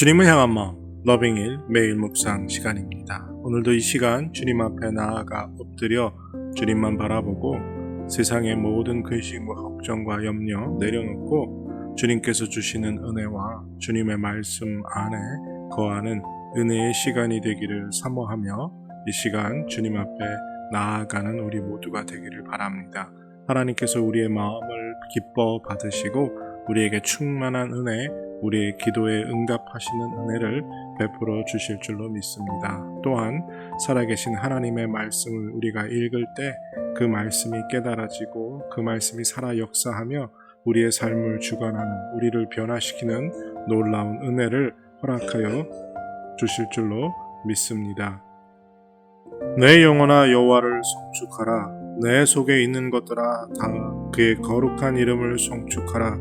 주님을 향한 마음 러빙일 매일 묵상 시간입니다. 오늘도 이 시간 주님 앞에 나아가 엎드려 주님만 바라보고 세상의 모든 근심과 걱정과 염려 내려놓고 주님께서 주시는 은혜와 주님의 말씀 안에 거하는 은혜의 시간이 되기를 사모하며 이 시간 주님 앞에 나아가는 우리 모두가 되기를 바랍니다. 하나님께서 우리의 마음을 기뻐 받으시고 우리에게 충만한 은혜, 우리의 기도에 응답하시는 은혜를 베풀어 주실 줄로 믿습니다. 또한 살아계신 하나님의 말씀을 우리가 읽을 때 그 말씀이 깨달아지고 그 말씀이 살아 역사하며 우리의 삶을 주관하는, 우리를 변화시키는 놀라운 은혜를 허락하여 주실 줄로 믿습니다. 내 영혼아 여호와를 송축하라. 내 속에 있는 것들아 다 그의 거룩한 이름을 송축하라.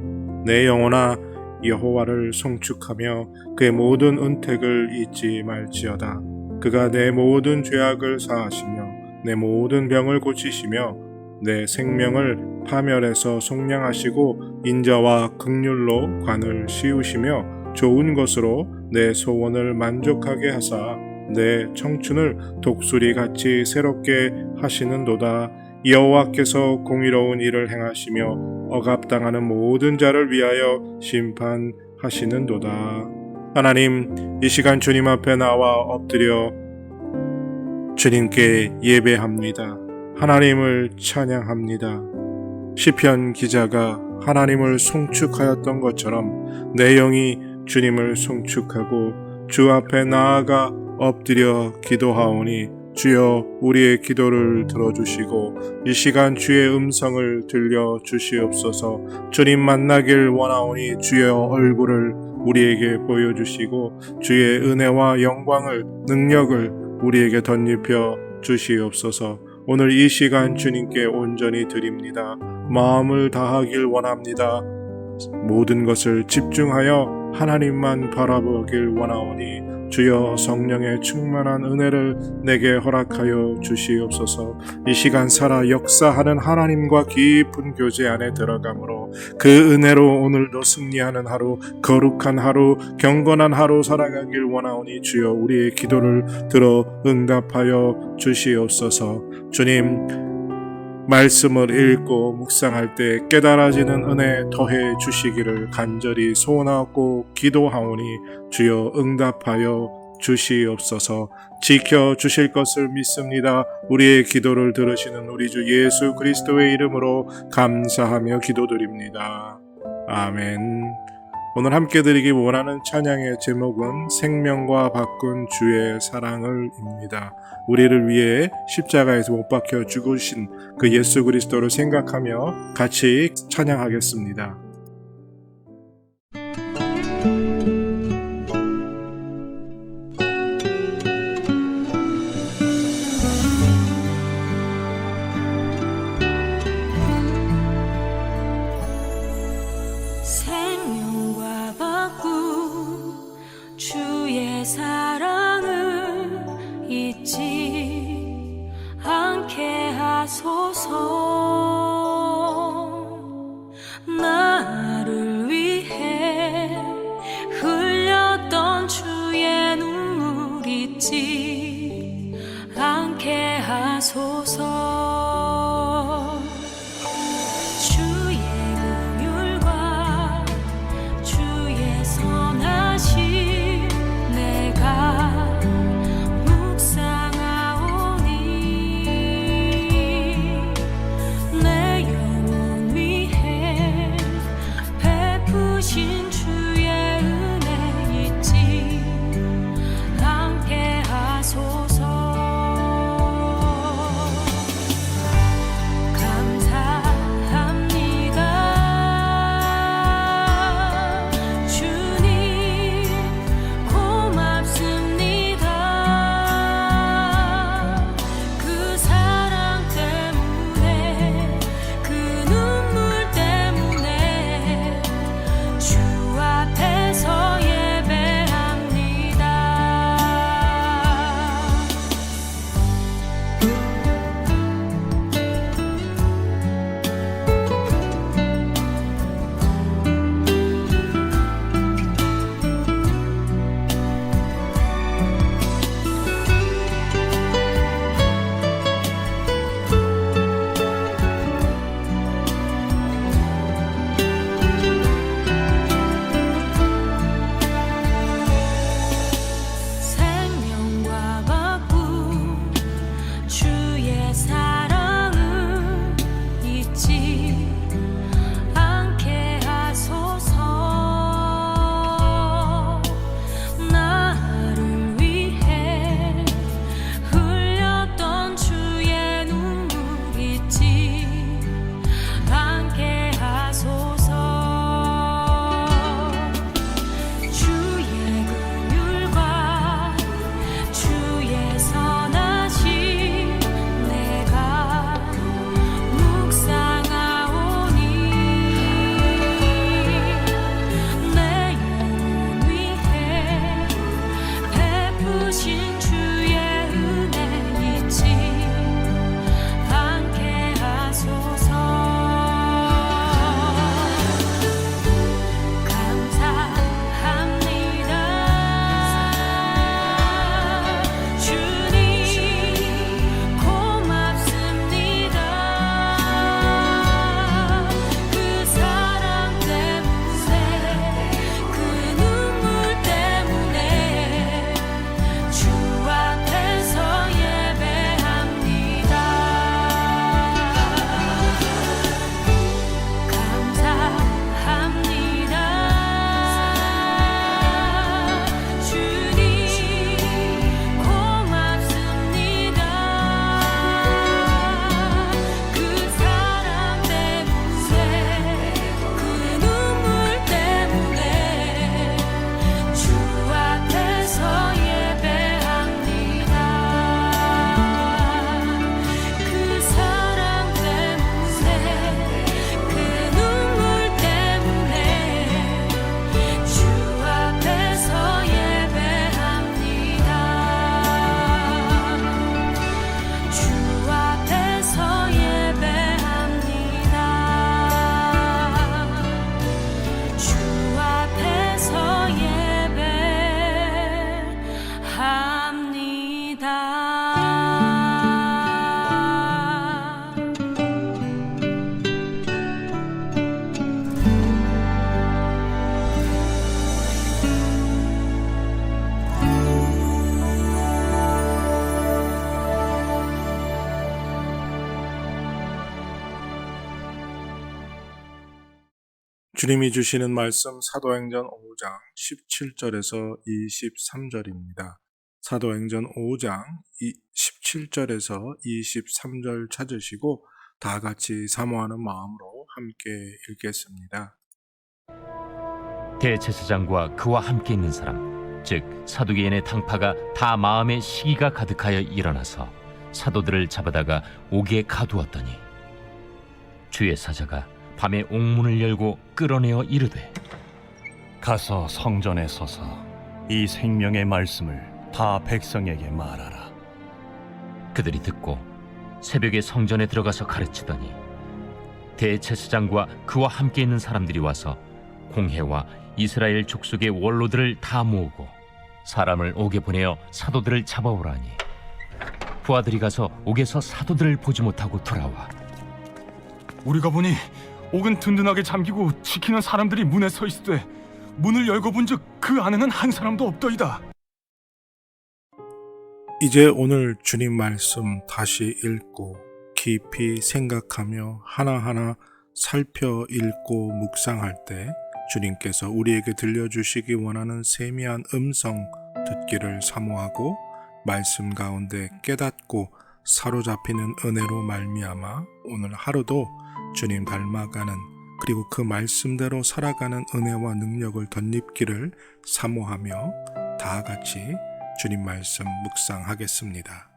내 영혼아 여호와를 송축하며 그의 모든 은택을 잊지 말지어다. 그가 내 모든 죄악을 사하시며 내 모든 병을 고치시며 내 생명을 파멸에서 속량하시고 인자와 긍휼로 관을 씌우시며 좋은 것으로 내 소원을 만족하게 하사 내 청춘을 독수리같이 새롭게 하시는도다. 여호와께서 공의로운 일을 행하시며 억압당하는 모든 자를 위하여 심판하시는도다. 하나님, 이 시간 주님 앞에 나와 엎드려 주님께 예배합니다. 하나님을 찬양합니다. 시편 기자가 하나님을 송축하였던 것처럼 내 영이 주님을 송축하고 주 앞에 나아가 엎드려 기도하오니 주여 우리의 기도를 들어주시고 이 시간 주의 음성을 들려주시옵소서. 주님 만나길 원하오니 주의 얼굴을 우리에게 보여주시고 주의 은혜와 영광을, 능력을 우리에게 덧입혀 주시옵소서. 오늘 이 시간 주님께 온전히 드립니다. 마음을 다하길 원합니다. 모든 것을 집중하여 하나님만 바라보길 원하오니 주여 성령의 충만한 은혜를 내게 허락하여 주시옵소서. 이 시간 살아 역사하는 하나님과 깊은 교제 안에 들어가므로 그 은혜로 오늘도 승리하는 하루, 거룩한 하루, 경건한 하루 살아가길 원하오니 주여 우리의 기도를 들어 응답하여 주시옵소서. 주님, 말씀을 읽고 묵상할 때 깨달아지는 은혜 더해 주시기를 간절히 소원하고 기도하오니 주여 응답하여 주시옵소서. 지켜주실 것을 믿습니다. 우리의 기도를 들으시는 우리 주 예수 그리스도의 이름으로 감사하며 기도드립니다. 아멘. 오늘 함께 드리기 원하는 찬양의 제목은 생명과 바꾼 주의 사랑을입니다. 우리를 위해 십자가에서 못 박혀 죽으신 그 예수 그리스도를 생각하며 같이 찬양하겠습니다. 생명과 바꾼 주의 사랑을 잊지 않게 하소서. 나를 위해 흘렸던 주의 눈물 잊지 않게 하소서. 주의 긍휼과 주의 선하심 내가 묵상하오니 주님이 주시는 말씀 사도행전 5장 17절에서 23절입니다. 사도행전 5장 17절에서 23절 찾으시고 다 같이 사모하는 마음으로 함께 읽겠습니다. 대제사장과 그와 함께 있는 사람, 즉 사두개인의 당파가 다 마음에 시기가 가득하여 일어나서 사도들을 잡아다가 옥에 가두었더니 주의 사자가 밤에 옥문을 열고 끌어내어 이르되 가서 성전에 서서 이 생명의 말씀을 다 백성에게 말하라. 그들이 듣고 새벽에 성전에 들어가서 가르치더니 대제사장과 그와 함께 있는 사람들이 와서 공회와 이스라엘 족속의 원로들을 다 모으고 사람을 옥에 보내어 사도들을 잡아오라니 부하들이 가서 옥에서 사도들을 보지 못하고 돌아와 우리가 보니 옥은 든든하게 잠기고 지키는 사람들이 문에 서 있으되 문을 열고 본즉 그 안에는 한 사람도 없더이다. 이제 오늘 주님 말씀 다시 읽고 깊이 생각하며 하나하나 살펴 읽고 묵상할 때 주님께서 우리에게 들려주시기 원하는 세미한 음성 듣기를 사모하고 말씀 가운데 깨닫고 사로잡히는 은혜로 말미암아 오늘 하루도 주님 닮아가는 그리고 그 말씀대로 살아가는 은혜와 능력을 덧입기를 사모하며 다 같이 주님 말씀 묵상하겠습니다.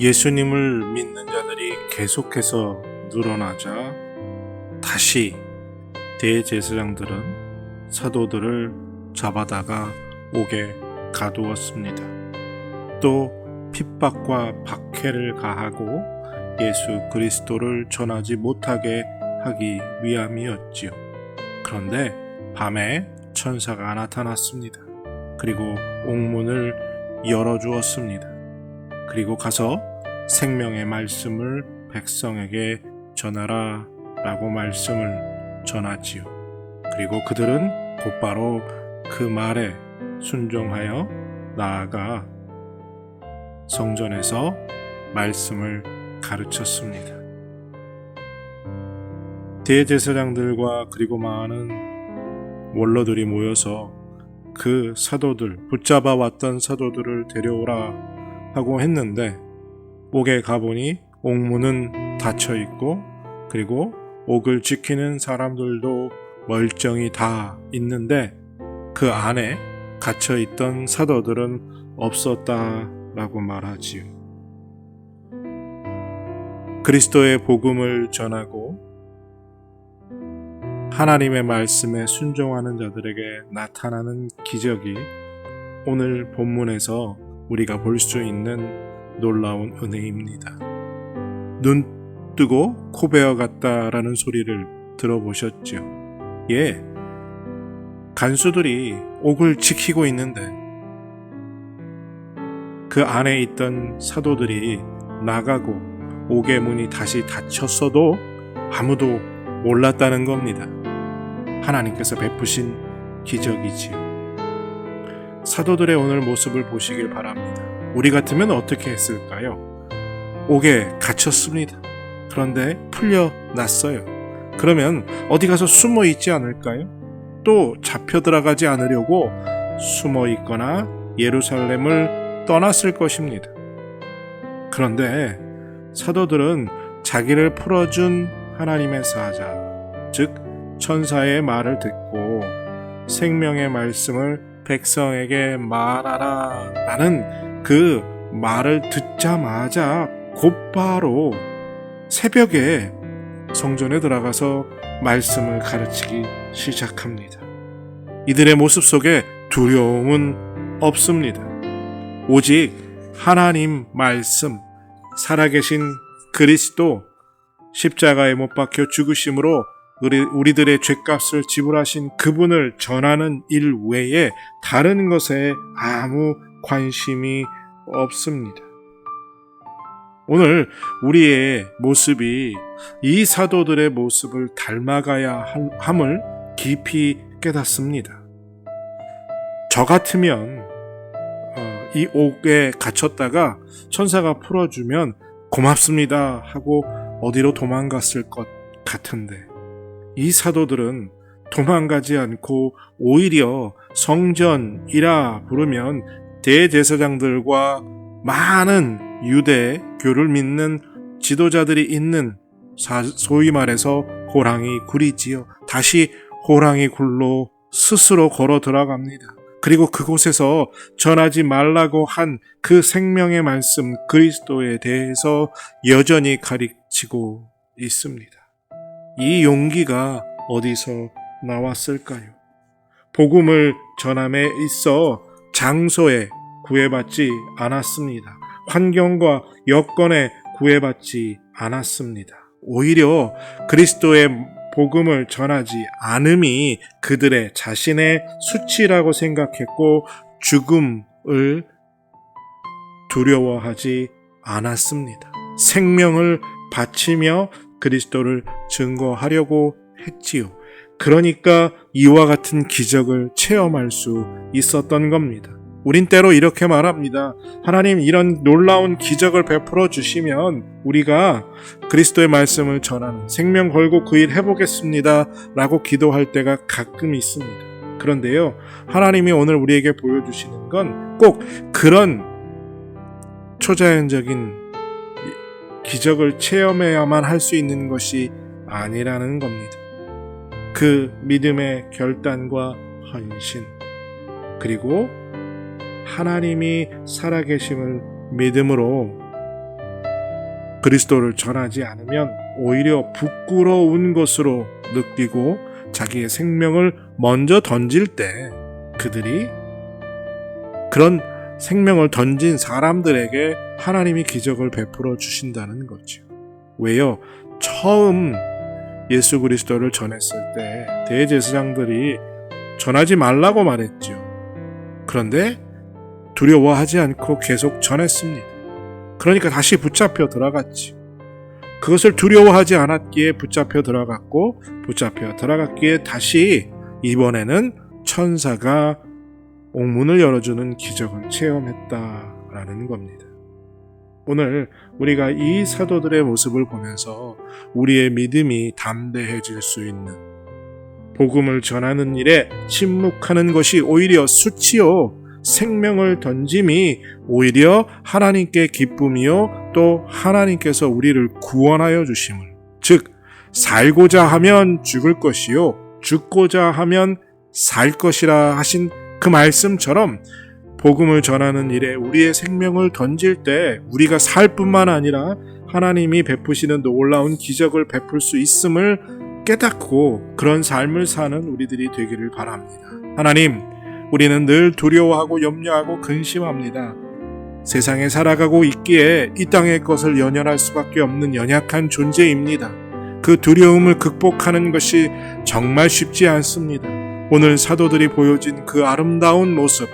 예수님을 믿는 자들이 계속해서 늘어나자 다시 대제사장들은 사도들을 잡아다가 옥에 가두었습니다. 또 핍박과 박해를 가하고 예수 그리스도를 전하지 못하게 하기 위함이었지요. 그런데 밤에 천사가 나타났습니다. 그리고 옥문을 열어주었습니다. 그리고 가서 생명의 말씀을 백성에게 전하라 라고 말씀을 전하지요. 그리고 그들은 곧바로 그 말에 순종하여 나아가 성전에서 말씀을 가르쳤습니다. 대제사장들과 그리고 많은 원로들이 모여서 그 사도들, 붙잡아 왔던 사도들을 데려오라 하고 했는데 옥에 가보니 옥문은 닫혀 있고 그리고 옥을 지키는 사람들도 멀쩡히 다 있는데 그 안에 갇혀 있던 사도들은 없었다라고 말하지요. 그리스도의 복음을 전하고 하나님의 말씀에 순종하는 자들에게 나타나는 기적이 오늘 본문에서 우리가 볼 수 있는 놀라운 은혜입니다. 눈 뜨고 코 베어 갔다라는 소리를 들어보셨죠? 예, 간수들이 옥을 지키고 있는데 그 안에 있던 사도들이 나가고 옥의 문이 다시 닫혔어도 아무도 몰랐다는 겁니다. 하나님께서 베푸신 기적이지요. 사도들의 오늘 모습을 보시길 바랍니다. 우리 같으면 어떻게 했을까요? 옥에 갇혔습니다. 그런데 풀려났어요. 그러면 어디 가서 숨어 있지 않을까요? 또 잡혀 들어가지 않으려고 숨어 있거나 예루살렘을 떠났을 것입니다. 그런데 사도들은 자기를 풀어준 하나님의 사자, 즉 천사의 말을 듣고 생명의 말씀을 백성에게 말하라 라는 그 말을 듣자마자 곧바로 새벽에 성전에 들어가서 말씀을 가르치기 시작합니다. 이들의 모습 속에 두려움은 없습니다. 오직 하나님 말씀, 살아계신 그리스도, 십자가에 못 박혀 죽으심으로 우리들의 죄값을 지불하신 그분을 전하는 일 외에 다른 것에 아무 관심이 없습니다. 오늘 우리의 모습이 이 사도들의 모습을 닮아가야 함을 깊이 깨닫습니다. 저 같으면 이 옥에 갇혔다가 천사가 풀어주면 고맙습니다 하고 어디로 도망갔을 것 같은데 이 사도들은 도망가지 않고 오히려 성전이라 부르면 대제사장들과 많은 유대교를 믿는 지도자들이 있는 소위 말해서 호랑이 굴이지요. 다시 호랑이 굴로 스스로 걸어 들어갑니다. 그리고 그곳에서 전하지 말라고 한 그 생명의 말씀 그리스도에 대해서 여전히 가르치고 있습니다. 이 용기가 어디서 나왔을까요? 복음을 전함에 있어 장소에 구애받지 않았습니다. 환경과 여건에 구애받지 않았습니다. 오히려 그리스도의 복음을 전하지 않음이 그들의 자신의 수치라고 생각했고 죽음을 두려워하지 않았습니다. 생명을 바치며 그리스도를 증거하려고 했지요. 그러니까 이와 같은 기적을 체험할 수 있었던 겁니다. 우린 때로 이렇게 말합니다. 하나님 이런 놀라운 기적을 베풀어 주시면 우리가 그리스도의 말씀을 전하는 생명 걸고 그 일 해보겠습니다 라고 기도할 때가 가끔 있습니다. 그런데요, 하나님이 오늘 우리에게 보여주시는 건 꼭 그런 초자연적인 기적을 체험해야만 할 수 있는 것이 아니라는 겁니다. 그 믿음의 결단과 헌신, 그리고 하나님이 살아계심을 믿음으로 그리스도를 전하지 않으면 오히려 부끄러운 것으로 느끼고 자기의 생명을 먼저 던질 때 그들이 그런 생명을 던진 사람들에게 하나님이 기적을 베풀어 주신다는 거죠. 왜요? 처음 예수 그리스도를 전했을 때 대제사장들이 전하지 말라고 말했죠. 그런데 두려워하지 않고 계속 전했습니다. 그러니까 다시 붙잡혀 들어갔지. 그것을 두려워하지 않았기에 붙잡혀 들어갔기에 다시 이번에는 천사가 옥문을 열어주는 기적을 체험했다라는 겁니다. 오늘 우리가 이 사도들의 모습을 보면서 우리의 믿음이 담대해질 수 있는, 복음을 전하는 일에 침묵하는 것이 오히려 수치요 생명을 던짐이 오히려 하나님께 기쁨이요 또 하나님께서 우리를 구원하여 주심을, 즉 살고자 하면 죽을 것이요 죽고자 하면 살 것이라 하신 그 말씀처럼 복음을 전하는 일에 우리의 생명을 던질 때 우리가 살 뿐만 아니라 하나님이 베푸시는 놀라운 기적을 베풀 수 있음을 깨닫고 그런 삶을 사는 우리들이 되기를 바랍니다. 하나님, 우리는 늘 두려워하고 염려하고 근심합니다. 세상에 살아가고 있기에 이 땅의 것을 연연할 수밖에 없는 연약한 존재입니다. 그 두려움을 극복하는 것이 정말 쉽지 않습니다. 오늘 사도들이 보여진 그 아름다운 모습,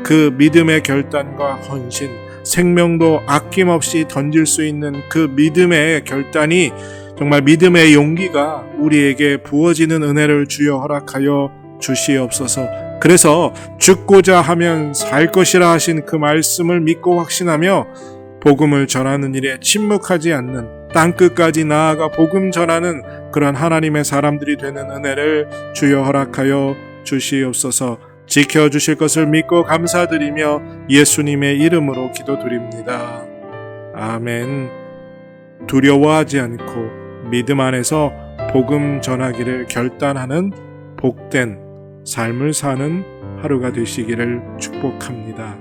그 믿음의 결단과 헌신, 생명도 아낌없이 던질 수 있는 그 믿음의 결단이 정말 믿음의 용기가 우리에게 부어지는 은혜를 주여 허락하여 주시옵소서. 그래서 죽고자 하면 살 것이라 하신 그 말씀을 믿고 확신하며 복음을 전하는 일에 침묵하지 않는, 땅끝까지 나아가 복음 전하는 그런 하나님의 사람들이 되는 은혜를 주여 허락하여 주시옵소서. 지켜주실 것을 믿고 감사드리며 예수님의 이름으로 기도드립니다. 아멘. 두려워하지 않고 믿음 안에서 복음 전하기를 결단하는 복된 삶을 사는 하루가 되시기를 축복합니다.